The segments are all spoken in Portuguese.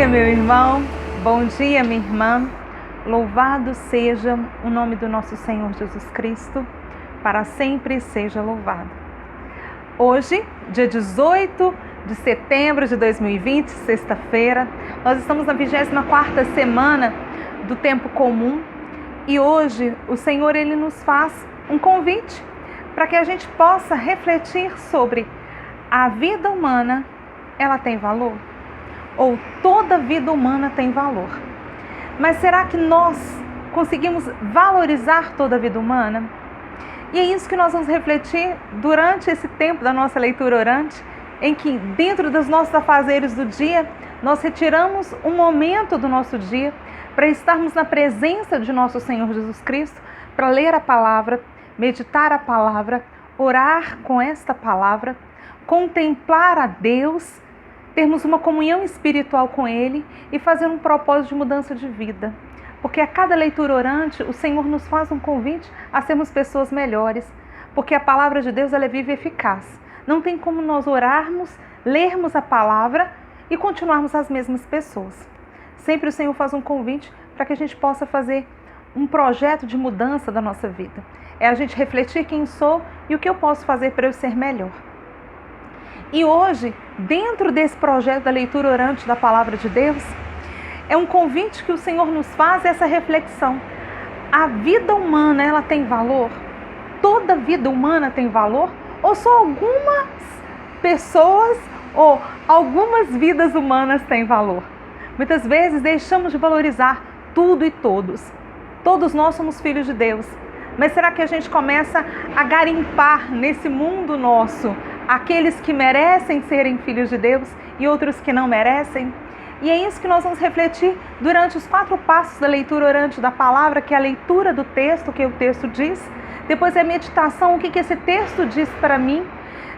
meu irmão. Bom dia, minha irmã. Louvado seja o nome do nosso Senhor Jesus Cristo. Para sempre seja louvado. Hoje, dia 18 de setembro de 2020, sexta-feira, nós estamos na 24ª semana do tempo comum. E hoje o Senhor ele nos faz um convite para que a gente possa refletir sobre a vida humana. Ela tem valor? Ou toda vida humana tem valor? Mas será que nós conseguimos valorizar toda a vida humana? E é isso que nós vamos refletir durante esse tempo da nossa leitura orante, em que dentro dos nossos afazeres do dia, nós retiramos um momento do nosso dia para estarmos na presença de nosso Senhor Jesus Cristo, para ler a palavra, meditar a palavra, orar com esta palavra, contemplar a Deus, termos uma comunhão espiritual com Ele e fazer um propósito de mudança de vida. Porque a cada leitura orante, o Senhor nos faz um convite a sermos pessoas melhores. Porque a palavra de Deus ela é viva e eficaz. Não tem como nós orarmos, lermos a palavra e continuarmos as mesmas pessoas. Sempre o Senhor faz um convite para que a gente possa fazer um projeto de mudança da nossa vida. É a gente refletir quem sou e o que eu posso fazer para eu ser melhor. E hoje, dentro desse projeto da leitura orante da Palavra de Deus, é um convite que o Senhor nos faz essa reflexão. A vida humana, ela tem valor? Toda vida humana tem valor? Ou só algumas pessoas ou algumas vidas humanas têm valor? Muitas vezes deixamos de valorizar tudo e todos. Todos nós somos filhos de Deus. Mas será que a gente começa a garimpar nesse mundo nosso aqueles que merecem serem filhos de Deus e outros que não merecem? E é isso que nós vamos refletir durante os 4 passos da leitura orante da palavra, que é a leitura do texto, o que o texto diz. Depois é a meditação, o que esse texto diz para mim.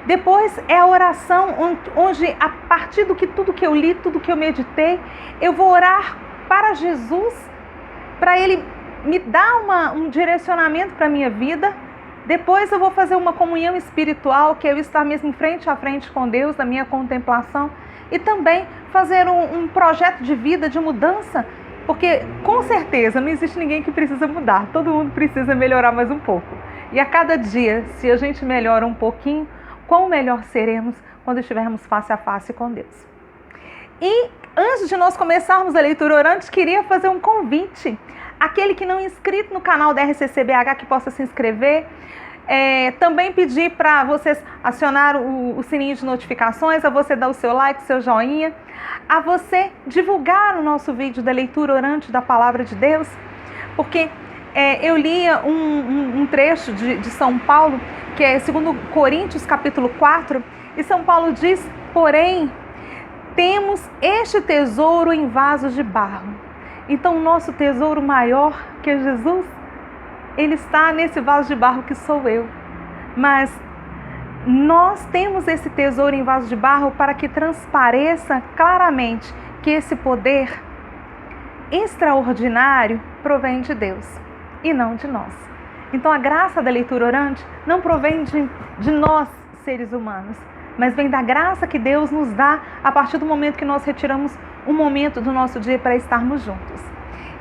Depois é a oração, onde a partir do que tudo que eu li, tudo que eu meditei, eu vou orar para Jesus, para Ele me dar um direcionamento para a minha vida. Depois eu vou fazer uma comunhão espiritual, que é eu estar mesmo frente a frente com Deus, na minha contemplação. E também fazer um projeto de vida, de mudança, porque com certeza não existe ninguém que precisa mudar. Todo mundo precisa melhorar mais um pouco. E a cada dia, se a gente melhora um pouquinho, quão melhor seremos quando estivermos face a face com Deus. E antes de nós começarmos a leitura orante, queria fazer um convite. Aquele que não é inscrito no canal da RCCBH que possa se inscrever. Também pedir para vocês acionar o sininho de notificações, a você dar o seu like, seu joinha, a você divulgar o nosso vídeo da leitura orante da Palavra de Deus, porque eu lia um trecho de São Paulo, que é 2 Coríntios capítulo 4, e São Paulo diz: porém, temos este tesouro em vasos de barro. Então, o nosso tesouro maior, que é Jesus, Ele está nesse vaso de barro que sou eu. Mas nós temos esse tesouro em vaso de barro para que transpareça claramente que esse poder extraordinário provém de Deus e não de nós. Então, a graça da leitura orante não provém de nós, seres humanos, mas vem da graça que Deus nos dá a partir do momento que nós retiramos um momento do nosso dia para estarmos juntos.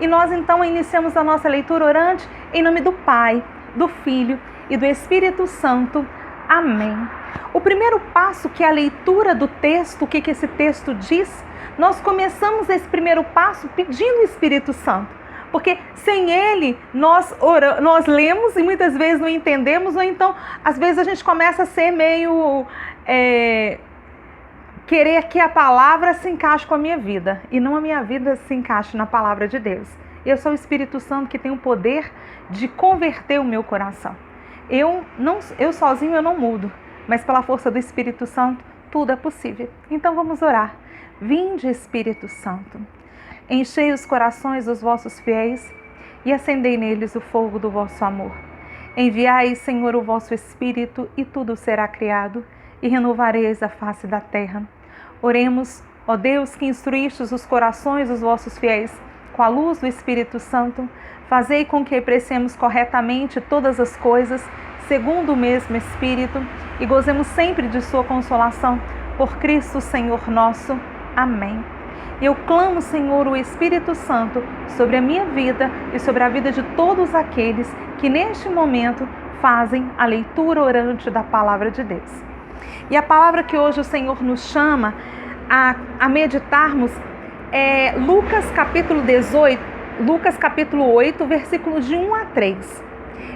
E nós então iniciamos a nossa leitura orante em nome do Pai, do Filho e do Espírito Santo. Amém. O primeiro passo, que é a leitura do texto, o que esse texto diz, nós começamos esse primeiro passo pedindo o Espírito Santo. Porque sem Ele nós lemos e muitas vezes não entendemos, ou então às vezes a gente começa a ser meio... querer que a palavra se encaixe com a minha vida e não a minha vida se encaixe na palavra de Deus. Eu sou o Espírito Santo que tem o poder de converter o meu coração. Eu sozinho eu não mudo, mas pela força do Espírito Santo tudo é possível. Então vamos orar. Vinde, Espírito Santo, enchei os corações dos vossos fiéis e acendei neles o fogo do vosso amor. Enviai, Senhor, o vosso Espírito e tudo será criado e renovareis a face da terra. Oremos, ó Deus, que instruístes os corações dos vossos fiéis com a luz do Espírito Santo, fazei com que apreciemos corretamente todas as coisas, segundo o mesmo Espírito, e gozemos sempre de sua consolação, por Cristo Senhor nosso. Amém. E eu clamo, Senhor, o Espírito Santo sobre a minha vida e sobre a vida de todos aqueles que neste momento fazem a leitura orante da palavra de Deus. E a palavra que hoje o Senhor nos chama a meditarmos é Lucas capítulo 8, versículos de 1 a 3.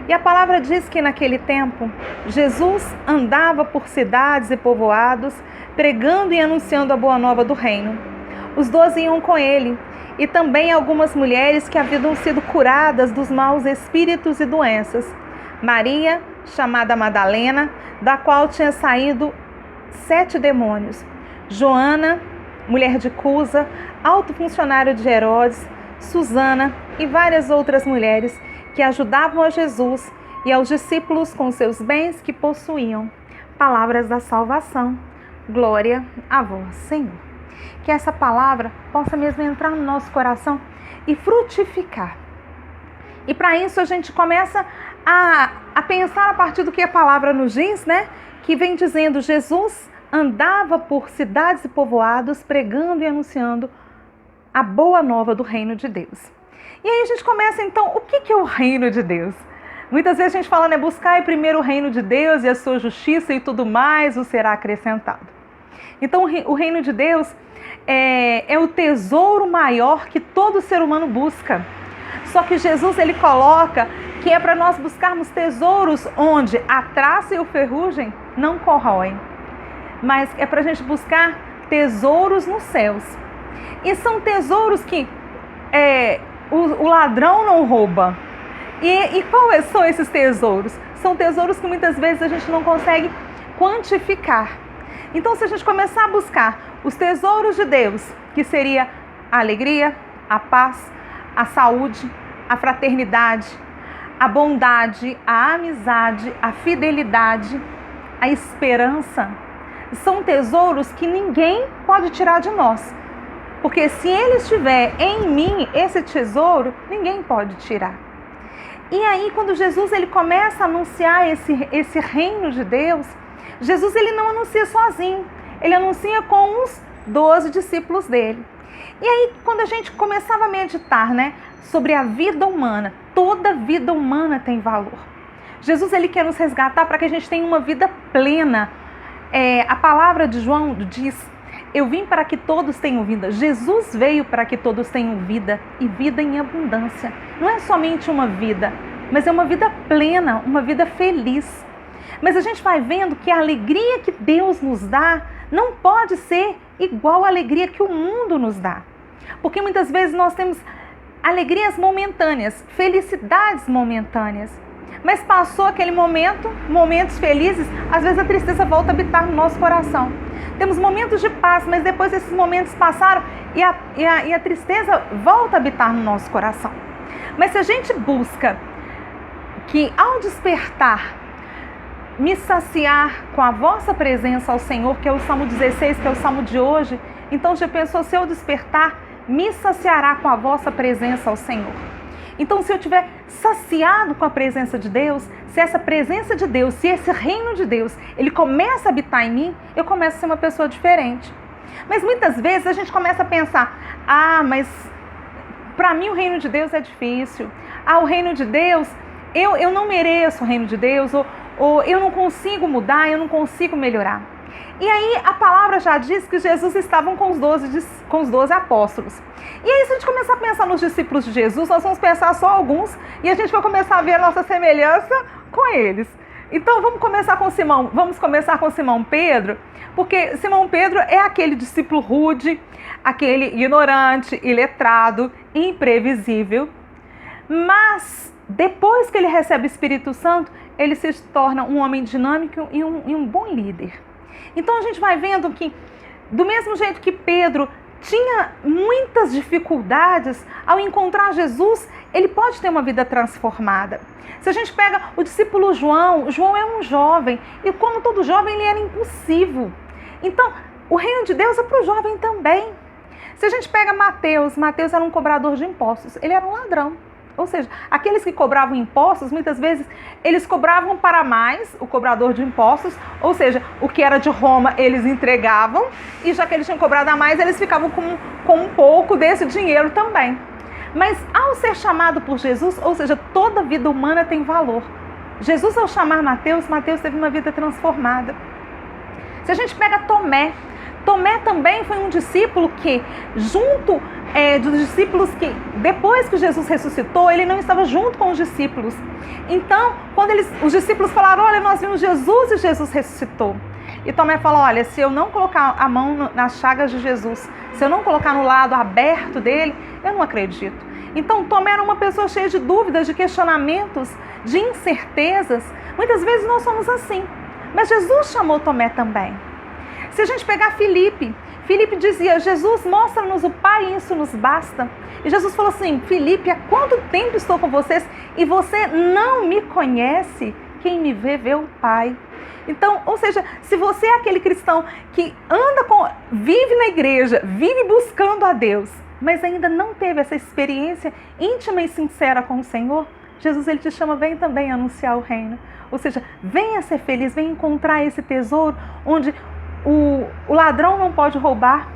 E a palavra diz que naquele tempo, Jesus andava por cidades e povoados, pregando e anunciando a boa nova do reino. Os 12 iam com ele, e também algumas mulheres que haviam sido curadas dos maus espíritos e doenças. Maria, chamada Madalena, da qual tinha saído 7 demônios. Joana, mulher de Cusa, alto funcionário de Herodes, Susana e várias outras mulheres que ajudavam a Jesus e aos discípulos com seus bens que possuíam. Palavras da salvação. Glória a vós, Senhor. Que essa palavra possa mesmo entrar no nosso coração e frutificar. E para isso a gente começa a pensar a partir do que a palavra nos diz, né? Que vem dizendo: Jesus andava por cidades e povoados, pregando e anunciando a boa nova do reino de Deus. E aí a gente começa então, o que é o reino de Deus? Muitas vezes a gente fala, né, buscai primeiro o reino de Deus e a sua justiça e tudo mais o será acrescentado. Então o reino de Deus é o tesouro maior que todo ser humano busca. Só que Jesus, ele coloca que é para nós buscarmos tesouros onde a traça e o ferrugem não corroem. Mas é para a gente buscar tesouros nos céus. E são tesouros que o ladrão não rouba. E quais são esses tesouros? São tesouros que muitas vezes a gente não consegue quantificar. Então, se a gente começar a buscar os tesouros de Deus, que seria a alegria, a paz, a saúde, a fraternidade, a bondade, a amizade, a fidelidade, a esperança, são tesouros que ninguém pode tirar de nós. Porque se ele estiver em mim, esse tesouro, ninguém pode tirar. E aí, quando Jesus ele começa a anunciar esse reino de Deus, Jesus ele não anuncia sozinho, ele anuncia com os 12 discípulos dele. E aí, quando a gente começava a meditar, né, sobre a vida humana, toda vida humana tem valor. Jesus ele quer nos resgatar para que a gente tenha uma vida plena. A palavra de João diz: eu vim para que todos tenham vida. Jesus veio para que todos tenham vida e vida em abundância. Não é somente uma vida, mas é uma vida plena, uma vida feliz. Mas a gente vai vendo que a alegria que Deus nos dá não pode ser igual à alegria que o mundo nos dá. Porque muitas vezes nós temos alegrias momentâneas, felicidades momentâneas. Mas passou aquele momento, momentos felizes, às vezes a tristeza volta a habitar no nosso coração. Temos momentos de paz, mas depois esses momentos passaram e a tristeza volta a habitar no nosso coração. Mas se a gente busca que ao despertar, me saciar com a vossa presença ao Senhor, que é o Salmo 16, que é o Salmo de hoje, então já pensou, se eu despertar, me saciará com a vossa presença ao Senhor. Então, se eu estiver saciado com a presença de Deus, se essa presença de Deus, se esse reino de Deus, ele começa a habitar em mim, eu começo a ser uma pessoa diferente. Mas muitas vezes a gente começa a pensar, mas para mim o reino de Deus é difícil. O reino de Deus, eu não mereço o reino de Deus, ou eu não consigo mudar, eu não consigo melhorar. E aí a palavra já diz que Jesus estava com os 12 apóstolos. E aí, se a gente começar a pensar nos discípulos de Jesus, nós vamos pensar só alguns e a gente vai começar a ver a nossa semelhança com eles. Então vamos começar com Simão Pedro, porque Simão Pedro é aquele discípulo rude, aquele ignorante, iletrado, imprevisível. Mas depois que ele recebe o Espírito Santo, ele se torna um homem dinâmico e um bom líder. Então a gente vai vendo que, do mesmo jeito que Pedro tinha muitas dificuldades, ao encontrar Jesus, ele pode ter uma vida transformada. Se a gente pega o discípulo João é um jovem, e como todo jovem, ele era impulsivo. Então, o reino de Deus é para o jovem também. Se a gente pega Mateus era um cobrador de impostos, ele era um ladrão. Ou seja, aqueles que cobravam impostos, muitas vezes, eles cobravam para mais, o cobrador de impostos, ou seja, o que era de Roma, eles entregavam, e já que eles tinham cobrado a mais, eles ficavam com um pouco desse dinheiro também. Mas ao ser chamado por Jesus, ou seja, toda vida humana tem valor. Jesus, ao chamar Mateus, Mateus teve uma vida transformada. Se a gente pega Tomé também foi um discípulo que, junto dos discípulos que, depois que Jesus ressuscitou, ele não estava junto com os discípulos. Então, quando os discípulos falaram, olha, nós vimos Jesus e Jesus ressuscitou. E Tomé falou, olha, se eu não colocar a mão nas chagas de Jesus, se eu não colocar no lado aberto dele, eu não acredito. Então, Tomé era uma pessoa cheia de dúvidas, de questionamentos, de incertezas. Muitas vezes nós somos assim. Mas Jesus chamou Tomé também. Se a gente pegar Filipe dizia, Jesus, mostra-nos o Pai e isso nos basta. E Jesus falou assim, Filipe, há quanto tempo estou com vocês e você não me conhece? Quem me vê, vê o Pai. Então, ou seja, se você é aquele cristão que vive na igreja, vive buscando a Deus, mas ainda não teve essa experiência íntima e sincera com o Senhor, Jesus ele te chama, vem também anunciar o reino. Ou seja, venha ser feliz, venha encontrar esse tesouro onde o ladrão não pode roubar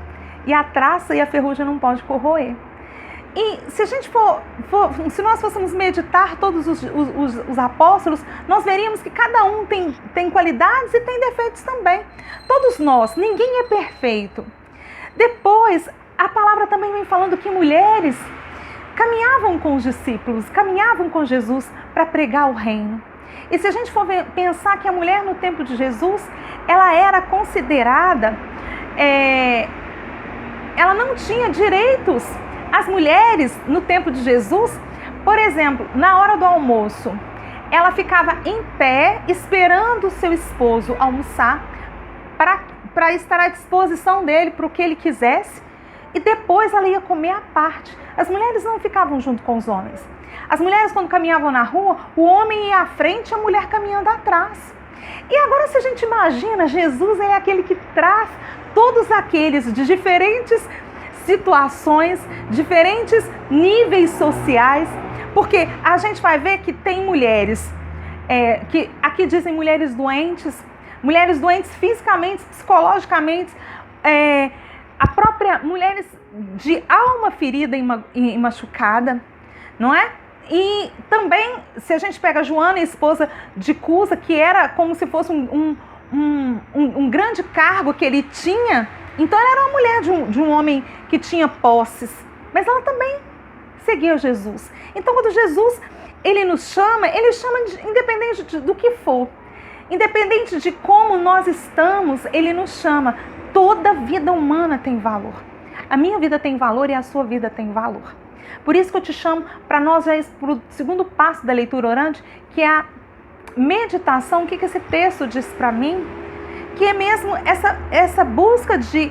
e a traça e a ferrugem não pode corroer. E se a gente se nós fôssemos meditar todos os apóstolos, nós veríamos que cada um tem qualidades e tem defeitos também. Todos nós, ninguém é perfeito. Depois, a palavra também vem falando que mulheres caminhavam com os discípulos, caminhavam com Jesus para pregar o reino. E se a gente for pensar que a mulher no tempo de Jesus, ela era considerada, ela não tinha direitos. As mulheres no tempo de Jesus, por exemplo, na hora do almoço, ela ficava em pé esperando o seu esposo almoçar para estar à disposição dele para o que ele quisesse, e depois ela ia comer à parte. As mulheres não ficavam junto com os homens. As mulheres, quando caminhavam na rua, o homem ia à frente e a mulher caminhando atrás. E agora, se a gente imagina, Jesus é aquele que traz todos aqueles de diferentes situações, diferentes níveis sociais, porque a gente vai ver que tem mulheres, que aqui dizem mulheres doentes fisicamente, psicologicamente, mulheres de alma ferida e machucada, não é? E também, se a gente pega Joana, esposa de Cusa, que era como se fosse um grande cargo que ele tinha, então ela era uma mulher de um homem que tinha posses, mas ela também seguia Jesus. Então quando Jesus ele nos chama, independente do que for, independente de como nós estamos, ele nos chama. Toda vida humana tem valor. A minha vida tem valor e a sua vida tem valor. Por isso que eu te chamo para nós já ir para o segundo passo da leitura orante, que é a meditação. O que esse texto diz para mim? Que é mesmo essa busca de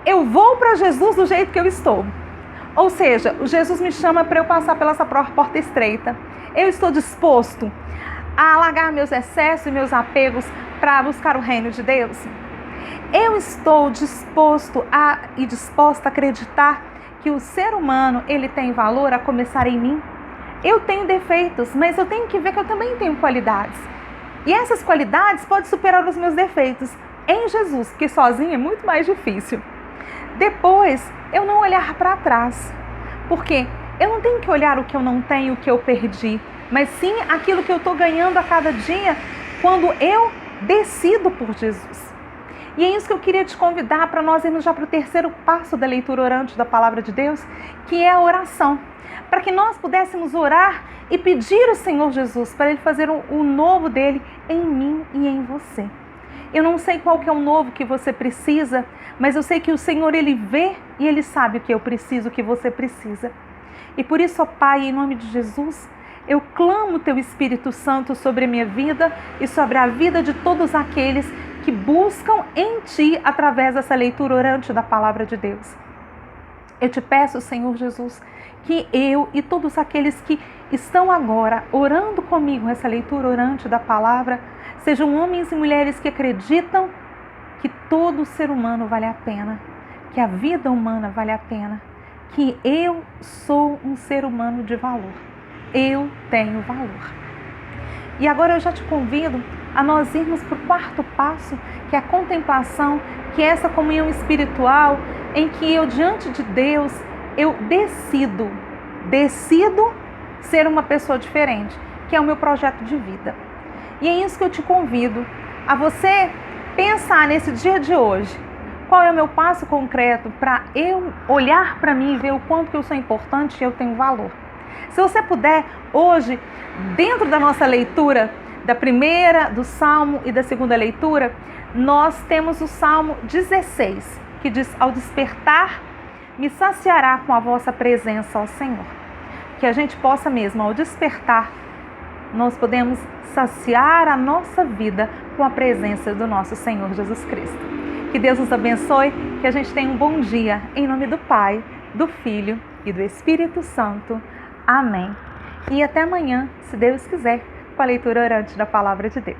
eu vou para Jesus do jeito que eu estou. Ou seja, o Jesus me chama para eu passar pela essa porta estreita. Eu estou disposto a largar meus excessos e meus apegos para buscar o reino de Deus? Eu estou disposta a acreditar que o ser humano ele tem valor a começar em mim? Eu tenho defeitos, mas eu tenho que ver que eu também tenho qualidades. E essas qualidades podem superar os meus defeitos em Jesus, porque sozinho é muito mais difícil. Depois, eu não olhar para trás, porque eu não tenho que olhar o que eu não tenho, o que eu perdi, mas sim aquilo que eu estou ganhando a cada dia quando eu decido por Jesus. E é isso que eu queria te convidar para nós irmos já para o terceiro passo da leitura orante da Palavra de Deus, que é a oração. Para que nós pudéssemos orar e pedir ao Senhor Jesus para Ele fazer o novo dele em mim e em você. Eu não sei qual que é o novo que você precisa, mas eu sei que o Senhor Ele vê e Ele sabe o que eu preciso, o que você precisa. E por isso, ó Pai, em nome de Jesus, eu clamo o Teu Espírito Santo sobre a minha vida e sobre a vida de todos aqueles que buscam em Ti através dessa leitura orante da Palavra de Deus. Eu te peço, Senhor Jesus, que eu e todos aqueles que estão agora orando comigo essa leitura orante da Palavra, sejam homens e mulheres que acreditam que todo ser humano vale a pena, que a vida humana vale a pena, que eu sou um ser humano de valor. Eu tenho valor. E agora eu já te convido a nós irmos para o quarto passo, que é a contemplação, que é essa comunhão espiritual em que eu, diante de Deus, eu decido ser uma pessoa diferente, que é o meu projeto de vida. E é isso que eu te convido a você pensar nesse dia de hoje. Qual é o meu passo concreto para eu olhar para mim e ver o quanto que eu sou importante e eu tenho valor? Se você puder, hoje, dentro da nossa leitura, da primeira, do Salmo e da segunda leitura, nós temos o Salmo 16, que diz: ao despertar, me saciará com a vossa presença, ó Senhor. Que a gente possa mesmo, ao despertar, nós podemos saciar a nossa vida com a presença do nosso Senhor Jesus Cristo. Que Deus nos abençoe, que a gente tenha um bom dia, em nome do Pai, do Filho e do Espírito Santo. Amém. E até amanhã, se Deus quiser, com a leitura orante da Palavra de Deus.